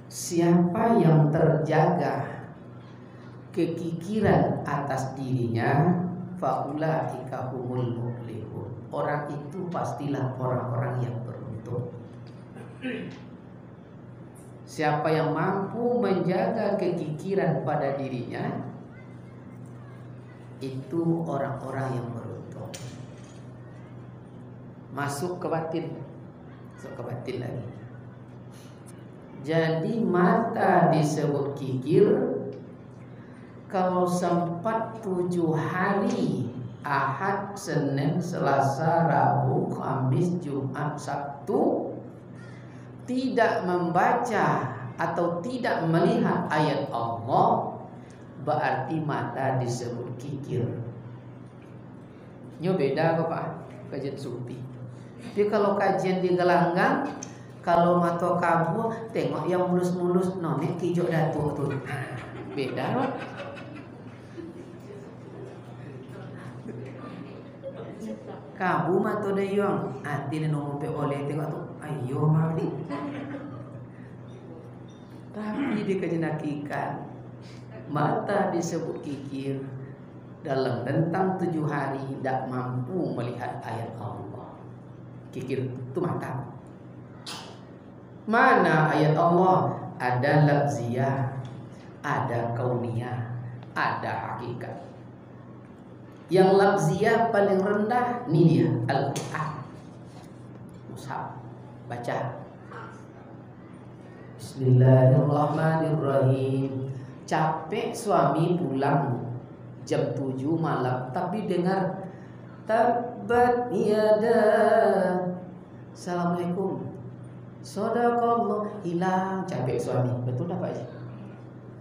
Siapa yang terjaga kekikiran atas dirinya, faulaika humul muflihun. Orang itu pastilah orang-orang yang beruntung. Siapa yang mampu menjaga kekikiran pada dirinya, itu orang-orang yang beruntung. Masuk ke batin lagi. Jadi mata disebut kikir kalau sempat 7 hari, Ahad, Senin, Selasa, Rabu, Kamis, Jumat, Sabtu, tidak membaca atau tidak melihat ayat Allah, berarti mata disebut kikir. Ini beda kok Pak, kajian sufi. Tapi kalau kajian di gelanggang, kalau mata kamu tengok yang mulus-mulus, nonek kijok datuk tuh, beda Pak. Kabu mata dayung, hati ni nombor oleh tengok tu, ayo mari. Tapi dikejenakikan, mata disebut kikir dalam rentang 7 hari tidak mampu melihat ayat Allah. Kikir itu mata. Mana ayat Allah? Ada lafziyah, ada kauniyah, ada hakikat. Yang lafziyah paling rendah ni dia Al-Quran. Mushaf, baca. Bismillahirrahmanirrahim. Capek suami pulang jam 7 malam, tapi dengar tabbat yada. Assalamualaikum. Sadaqallah. Hilang capek suami. Betul tak Pak Haji?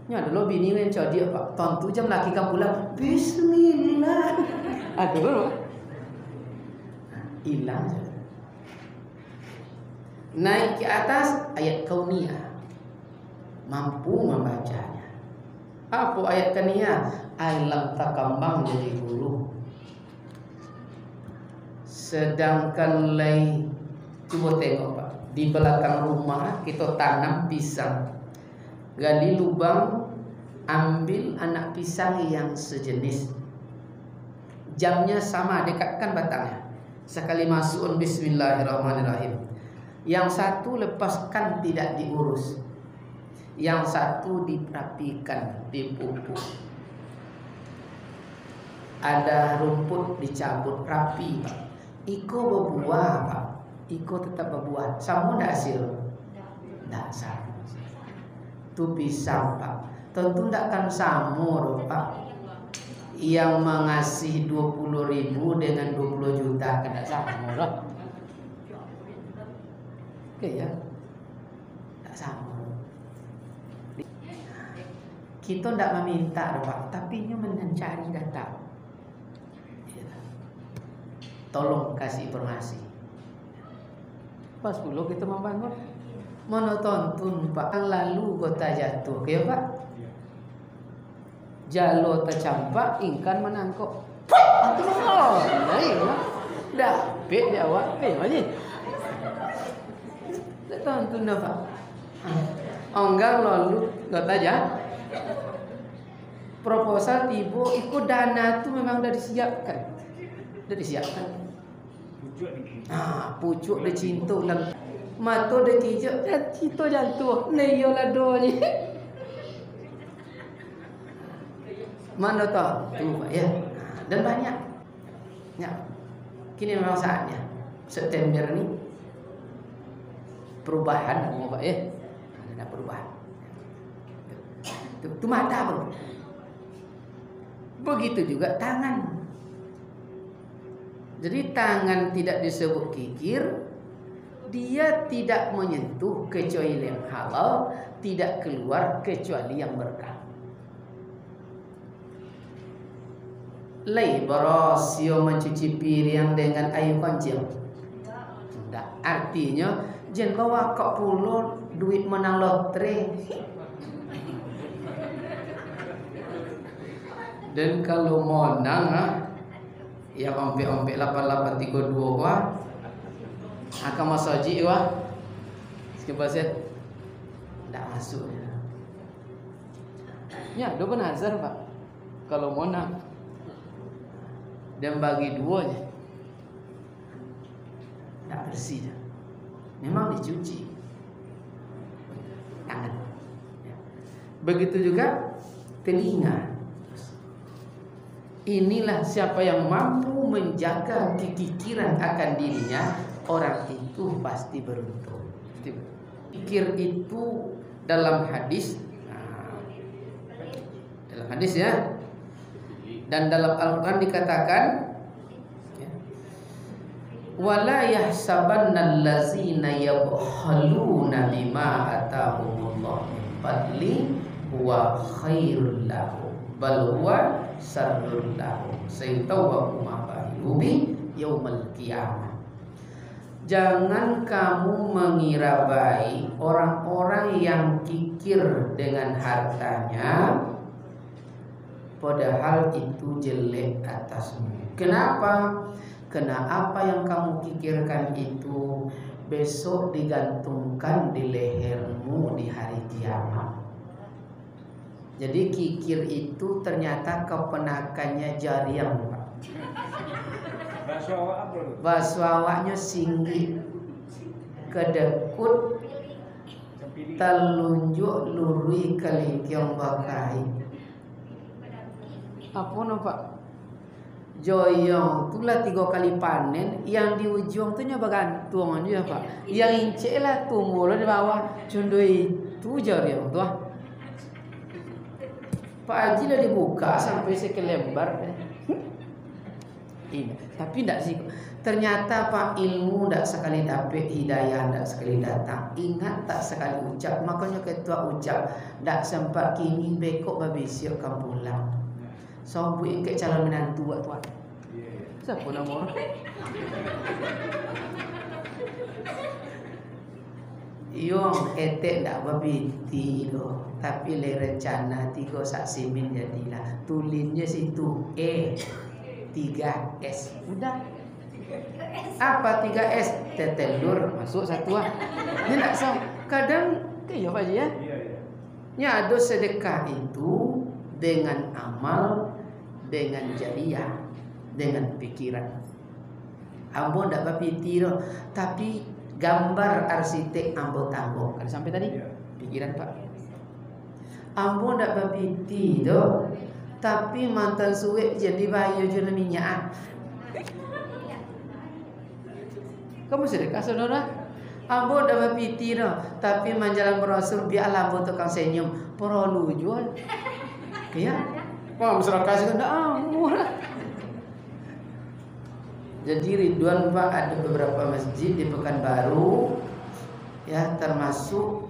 Nya dulu bini yang dia Pak. Tontu jam laki kamu pulang. Bismillah. Aduh. Hilang. Naik ke atas ayat kauniyah. Mampu membacanya. Apa ayat kauniyah? Alam takambang jadi hulu. Sedangkan lain, coba tengok Pak, di belakang rumah kita tanam pisang. Gali lubang, ambil anak pisang yang sejenis. Jamnya sama, dekatkan batangnya. Sekali masuk bismillahirrahmanirrahim. Yang satu lepaskan, tidak diurus. Yang satu diperapikan, dipupuk. Ada rumput dicabut rapi Pak. Iko berbuah Pak. Iko tetap berbuah. Sama tidak hasil? Tidak sama. Itu pisang Pak. Tentu tidak akan sama Pak. Yang mengasih 20.000 dengan 20 juta kan tidak sama lah. Oke ya. Tidak sama. Kita tidak meminta Pak, tapi ini mencari data. Tolong kasih informasi. Pas dulu kita membangun. Mana tonton Pak, yang lalu kota jatuh, ya Pak. Jalo tercampak, ikan menangkap. Aduh, dapet dia awak, macam. Tak tonton dah Pak. Enggak lalu kota jatuh. Proposal tiba, ikut dana tu memang dah disiapkan. Dah disiapkan. Pucuk dia cinta dalam mata dia kijak, cinta jatuh. Neyolah doanya. Mana tahu tu Pak ya. Dan banyak. Ya. Kini memang saatnya. September ni perubahan Pak ya. Ada perubahan. Tu mata bro. Begitu juga tangan. Jadi tangan tidak disebut kikir, dia tidak menyentuh kecuali yang halal, tidak keluar kecuali yang berkah. Lai berosio mencuci piring dengan air kancil. Tidak, artinya jen bawa kok pulau duit menang lotre. Dan kalau menang yang ompek-ompek 8832 wah akan masaji wah sekian pasal Tidak masuk. Ya, do nazar Pak. Kalau mau nak dan bagi duanya tidak bersih dah. Memang dicuci tangan. Begitu juga telinga. Inilah siapa yang mampu menjaga kekikiran akan dirinya, orang itu pasti beruntung. Pikir itu dalam hadis, ya, dan dalam Al-Quran dikatakan, wala yahsabanna allazina yabkhaluna bima atahumullah min fadli huwa khairul lahum bal huwa syarrul lahum saytawaqu ma bahilu bi yaumal qiyamah. Jangan kamu mengira baik orang-orang yang kikir dengan hartanya, padahal itu jelek atasmu. Kenapa? Karena apa yang kamu kikirkan itu besok digantungkan di lehermu di hari kiamat. Jadi kikir itu ternyata kepenakannya jariang, Pak. Bahasa awaknya singgih, kedekut, telunjuk lurui kelingkiong bakai. apa no Pak? Joyong itulah 3 kali panen, yang di ujung tu nya bergantung aja Pak. Yang incek lah tumbuh di bawah, cundui itu joyong tu. Pak Haji lah dibuka sampai sekelembar. Ini, tapi tidak sih. Ternyata Pak, ilmu tidak sekali dapat, hidayah tidak sekali datang. Ingat tak sekali ucap. Makanya ketua ucap, tidak sempat kini bekok babi siap kamu pulang. So bu ingkek calon menantu buat tuan. Siapa nama orang? Yung etek ndak babiti doh, tapi le rencana 3 saksi min jadilah. Tulinnya situ 3S. Udah. Apa 3S? Tetelur masuk satu ah. Ini ndak so. Kadang kayak apa aja ya? Nya ada sedekah itu dengan amal, dengan jariah, dengan pikiran. Ambo ndak babiti doh, tapi gambar arsitek ambo tanggo kan sampai tadi pikiran Pak. Ambo ndak babiti doh, tapi mantan suwe jadi bayu juna minyak. Kamu sedekah saudara? Ambo ndak babiti doh, tapi manjalan berasul biar ambo tukang senyum perlu jual. Ya. Kok sedekah sih ndak ambo lah. Jadi Ridwan Pak, ada beberapa masjid di Pekanbaru ya, termasuk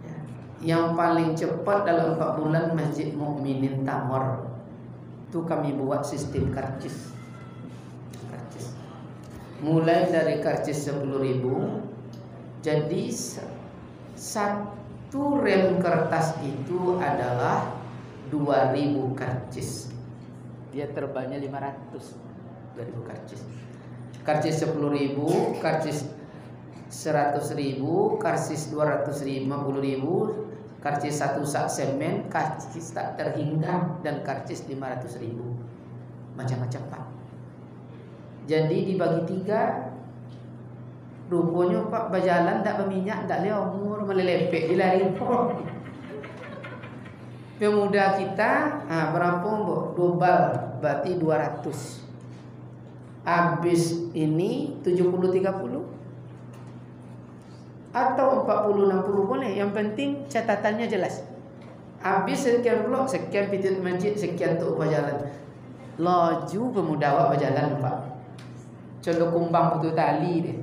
ya, yang paling cepat dalam 4 bulan Masjid Mukminin Tamor. Itu kami buat sistem karcis. Mulai dari karcis 10.000. Jadi satu rem kertas itu adalah 2.000 karcis. Dia terbangnya 500. 2.000 karcis. Karcis 10.000, karcis 100.000, karcis 250.000, karcis 1 sak semen, karcis tak terhingga, dan karcis 500.000. Macam-macam Pak. Jadi dibagi 3. Rupanya Pak berjalan tak berminyak, tak leh umur melelepek di lari. Pemuda kita, berapa mbok? Dobal, berarti 200. Habis ini 70-30 atau 40-60 boleh. Yang penting catatannya jelas. Habis sekian blok, sekian pintu masjid, sekian untuk berjalan. Laju pemuda awak berjalan Pak. Condok kumbang putus tali deh.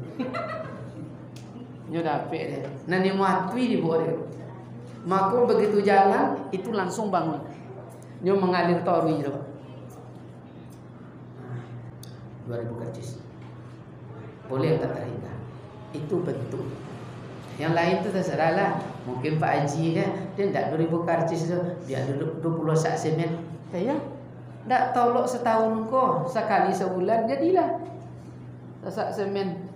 Nyo dapet deh. Nani matui di bawah dia. Maka begitu jalan itu langsung bangun. Nyo mengalir torui Pak. 2.000 karcis. Boleh tak terhingga. Itu bentuk. Yang lain itu terserah lah. Mungkin Pak Haji kan, dia tak 2.000 karcis itu, dia duduk 20 sak semen. Ya, tak tolok setahun kok, sekali sebulan jadilah sak semen.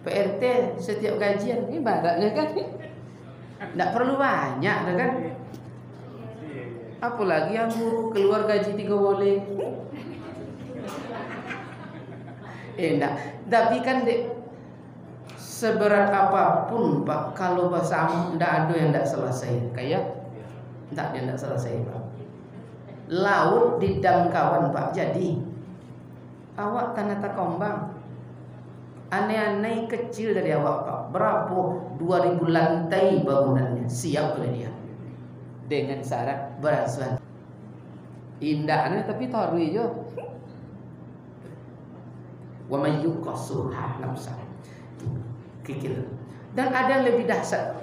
PRT setiap gajian ibaratnya kan. Tidak perlu banyak, kan? Apalagi yang guru keluar gaji 3 boleh. Enggak. Tapi kan seberat apapun Pak, kalau bersama tidak ada yang tidak selesai. Kayak tidak yang tidak selesai Pak. Laut di dam kawan Pak. Jadi awak tanah takombang. Aneh-aneh kecil dari awak Pak. Berapa? 2000 lantai bangunannya. Siap oleh dia. Dengan syarat berasuhan. Indahnya tapi taruh aja. Wa may yuqasuha nafsa. Kikir. Dan ada yang lebih dahsyat.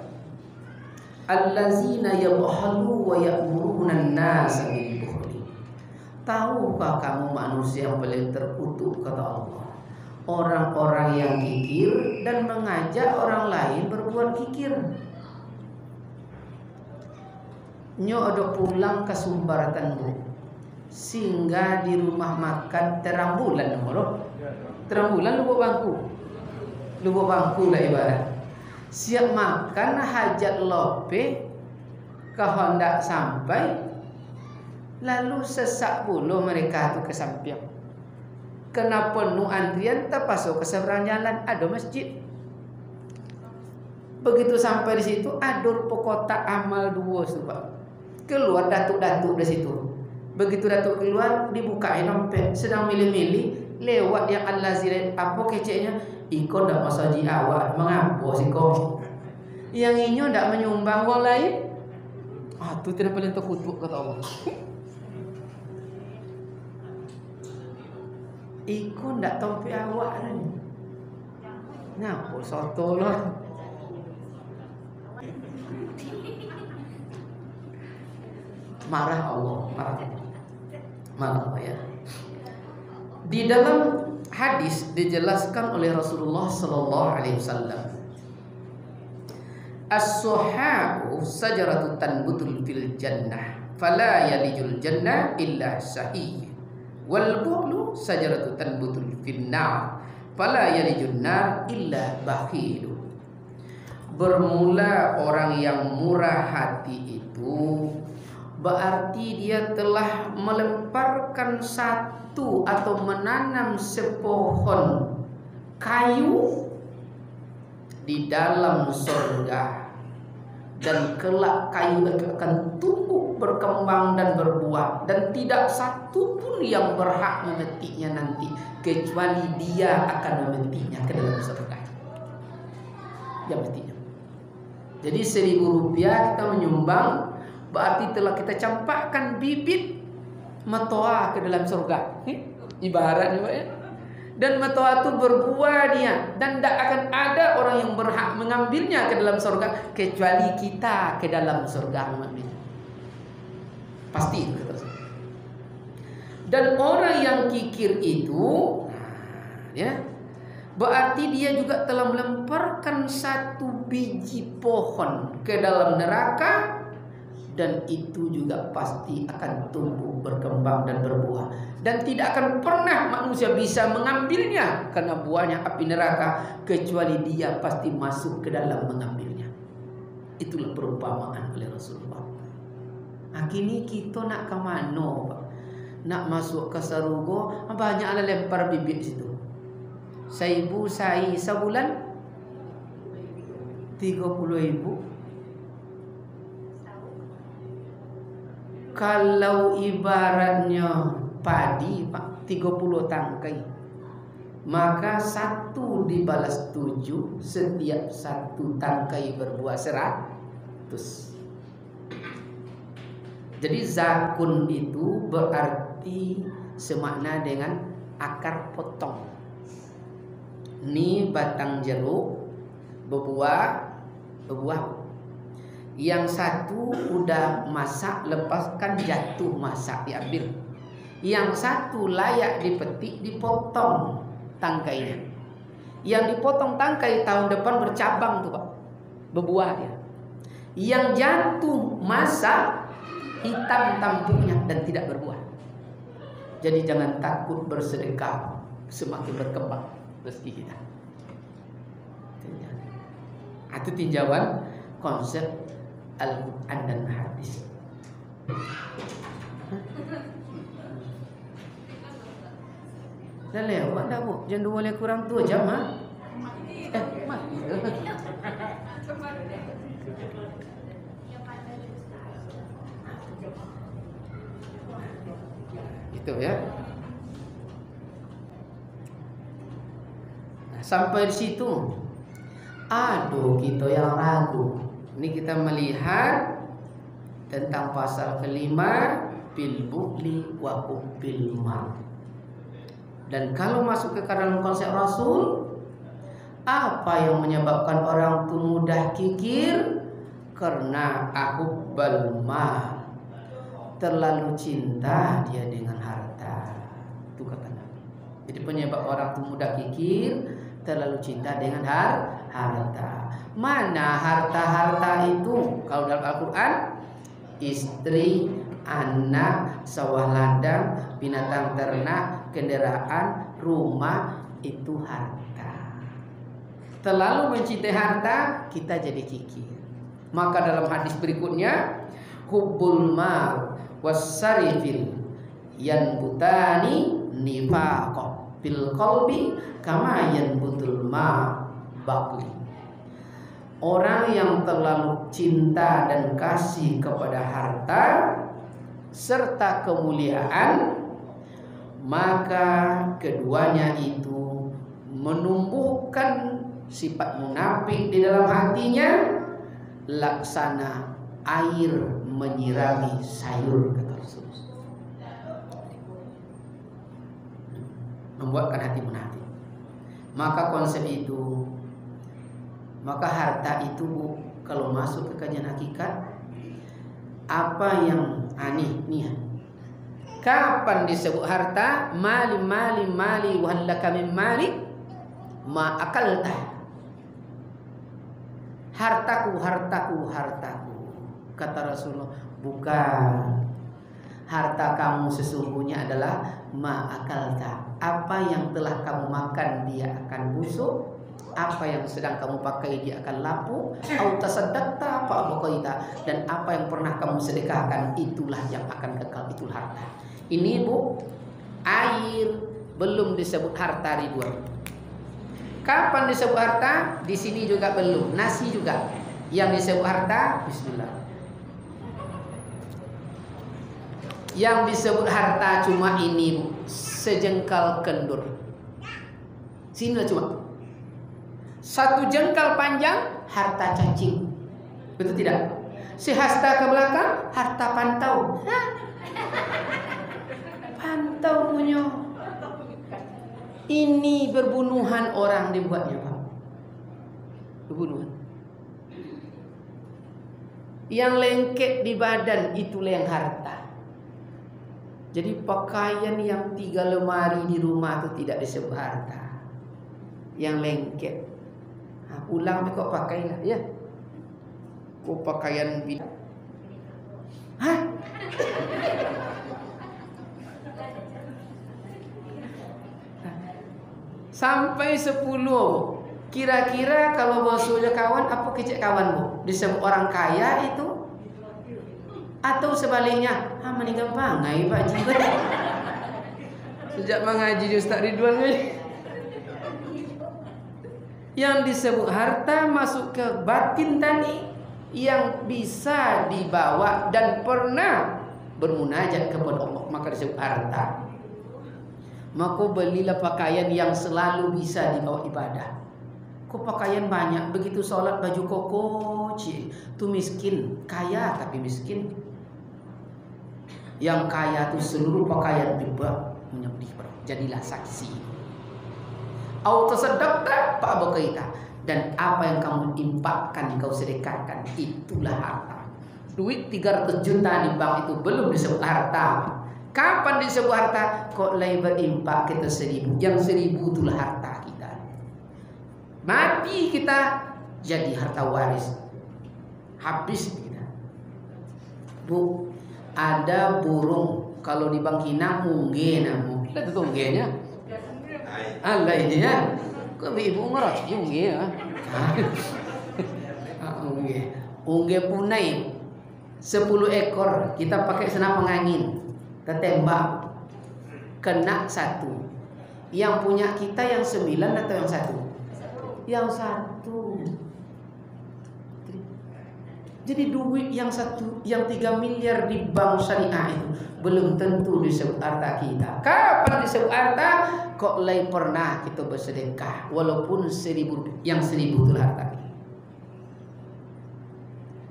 Allazina yabhalu wa ya'muruna an-nasa bil bukhli. Tahukah kamu manusia yang paling terkutuk kata Allah? Orang-orang yang kikir dan mengajak orang lain berbuat kikir. Nyo ada pulang ke Sumbaratan Bu, singgah di rumah makan terang bulan nomor. Terang bulan lupa bangku lah ibarat. Siap makan hajat lope, kehendak sampai, lalu sesak pula mereka tu ke samping. Kena penuh antrian, terpasuk ke seberang jalan ada masjid. Begitu sampai di situ, adur kotak amal 2 Pak. Keluar datuk-datuk dari situ. Begitu datuk keluar, dibukain dompet, sedang milih-milih, lewat yang al-lazir apa keceknya, iko ndak masaji awak, mengapa sih kau? Yang inyo ndak menyumbang wong lain. Itu tidak paling terkutuk kata Allah. Iko ndak tompi awak ni. Ngapa soto lah. Marah Allah, marah ya. Di dalam hadis dijelaskan oleh Rasulullah sallallahu alaihi wasallam, as-suha'u sajaratun tanbutul fil jannah fala yalijul jannah illa sahih wal bu'lu sajaratun tanbutul fin nar fala yalijun nar illa bakhil. Bermula orang yang murah hati itu berarti dia telah melemparkan satu atau menanam sepohon kayu di dalam surga, dan kelak kayu akan tumbuh, berkembang dan berbuah, dan tidak satu pun yang berhak memetiknya nanti kecuali dia akan memetiknya ke dalam surga. Yang memetiknya. Jadi 1.000 rupiah kita menyumbang, berarti telah kita campakkan bibit matoa ke dalam surga. Ibaratnya Pak ya. Dan matoa itu berbuah dia, dan tidak akan ada orang yang berhak mengambilnya ke dalam surga kecuali kita ke dalam surga mengambilnya. Pasti itu kata saya. Dan orang yang kikir itu ya, berarti dia juga telah melemparkan satu biji pohon ke dalam neraka, dan itu juga pasti akan tumbuh, berkembang dan berbuah, dan tidak akan pernah manusia bisa mengambilnya karena buahnya api neraka kecuali dia pasti masuk ke dalam mengambilnya. Itulah perumpamaan oleh Rasulullah. Nah, kini kita nak ke mana Pak? Nak masuk ke surga, banyak lah lempar bibit situ. 1.000 sai sebulan 30.000. Kalau ibaratnya padi Pak 30 tangkai, maka 1 dibalas 7, setiap 1 tangkai berbuah 100. Jadi zakun itu berarti semakna dengan akar potong. Ini batang jeruk berbuah. Yang 1 udah masak, lepaskan, jatuh masak, diambil. Yang 1 layak dipetik, dipotong tangkainya. Yang dipotong tangkai tahun depan bercabang tuh Pak, berbuah dia. Yang jatuh masak, hitam tampuknya dan tidak berbuah. Jadi jangan takut bersedekah, semakin berkembang rezeki kita. Itu tinjauan konsep Al-Quran dan hadis. Dah lewat dah bu, jam 2 lebih kurang 2 jam ha? Mati. Itu ya. Nah, sampai di situ. Aduh, kita yang ragu. Ini kita melihat tentang pasal kelima, bil bukhli wa hubbil mal. Dan kalau masuk ke dalam konsep Rasul, apa yang menyebabkan orang itu mudah kikir? Karena ahubbal mal, terlalu cinta dia dengan harta. Itu kata Nabi. Jadi penyebab orang itu mudah kikir, terlalu cinta dengan harta. Mana harta-harta itu? Kalau dalam Al-Quran, istri, anak, sawah ladang, binatang ternak, kendaraan, rumah, itu harta. Terlalu mencintai harta, kita jadi kikir. Maka dalam hadis berikutnya, hubbul mal wasarifil yanbutani nifaqo bil qalbi kama yanbutul ma baqli. Orang yang terlalu cinta dan kasih kepada harta serta kemuliaan, maka keduanya itu menumbuhkan sifat munafik di dalam hatinya, laksana air menyirami sayur, kata Rasulullah. Membuatkan hati munafik. Maka konsep itu, maka harta itu kalau masuk ke kajian hakikat, apa yang aneh nih? Kapan disebut harta? Mali wa halaka min mali ma akalta. Hartaku. Kata Rasulullah, bukan. Harta kamu sesungguhnya adalah ma akalta. Apa yang telah kamu makan dia akan busuk. Apa yang sedang kamu pakai dia akan lapuk. Au tasaddaqta fa abqaita. Dan apa yang pernah kamu sedekahkan itulah yang akan kekal, itulah harta. Ini bu, air belum disebut harta Ridwan. Kapan disebut harta? Di sini juga belum. Nasi juga. Yang disebut harta, bismillah. Yang disebut harta cuma ini bu, sejengkal kendur. Sini cuma 1 jengkal panjang, harta cacing. Betul tidak? Sehasta ke belakang, harta pantau. Pantau punya. Ini berbunuhan orang dibuatnya Pak. Berbunuhan. Yang lengket di badan itulah yang harta. Jadi pakaian yang 3 lemari di rumah itu tidak disebut harta. Yang lengket. Nah, pulang kok pakailah ya. Kok pakaian bidak. Hah? Sampai 10. Kira-kira kalau bosnya kawan, apa kecek kawan bu? Disebut orang kaya itu? Atau sebaliknya, mending gampang ngai Pak Ji. Sejak mengaji di Ustaz Ridwan ni, yang disebut harta masuk ke batin tadi, yang bisa dibawa dan pernah bermunajat kepada Allah, maka disebut harta. Maka belilah pakaian yang selalu bisa dibawa ibadah. Kok pakaian banyak, begitu sholat baju koko, itu miskin. Kaya tapi miskin. Yang kaya itu seluruh pakaian dibawa menyembelih. Jadilah saksi. Au tasaddaqta fa abqaita. Dan apa yang kamu infakkan, kau sedekahkan, itulah harta. Duit 300 juta di bank itu belum disebut harta. Kapan disebut harta? Kok labor impak kita 1000. Yang 1000 itulah harta kita. Mati kita jadi harta waris. Habis kita. Bu, ada burung kalau di Bangkinang mungge namu. Kita tuh munggenya. Allah ini ya. Kok ibu ngeras mungge ya. Mungge. Ungge punai 10 ekor, kita pakai senapan angin, kita tembak, kena 1. Yang punya kita yang 9 atau yang 1? Yang 1. Jadi duit yang 3 miliar di bank syariah itu belum tentu disebut harta kita. Kapan disebut harta? Kok lain pernah kita bersedekah walaupun 1.000, yang 1.000 itu harta.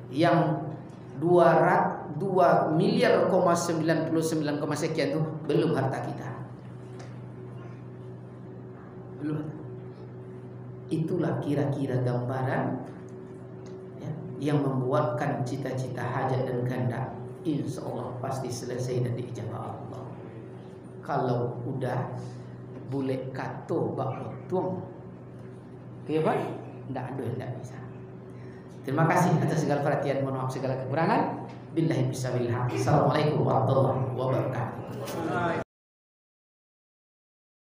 Yang 2 miliar 99, sekian itu belum harta kita. Belum. Itulah kira-kira gambaran ya, yang membuatkan cita-cita hajat dan kehendak insya Allah pasti selesai dan diijabah Allah. Kalau udah boleh kato bak tuang, oke Pak? Tidak ada yang tidak bisa. Terima kasih atas segala perhatian, mohon maaf segala kekurangan. Billahi bisabillah. Assalamualaikum warahmatullahi wabarakatuh.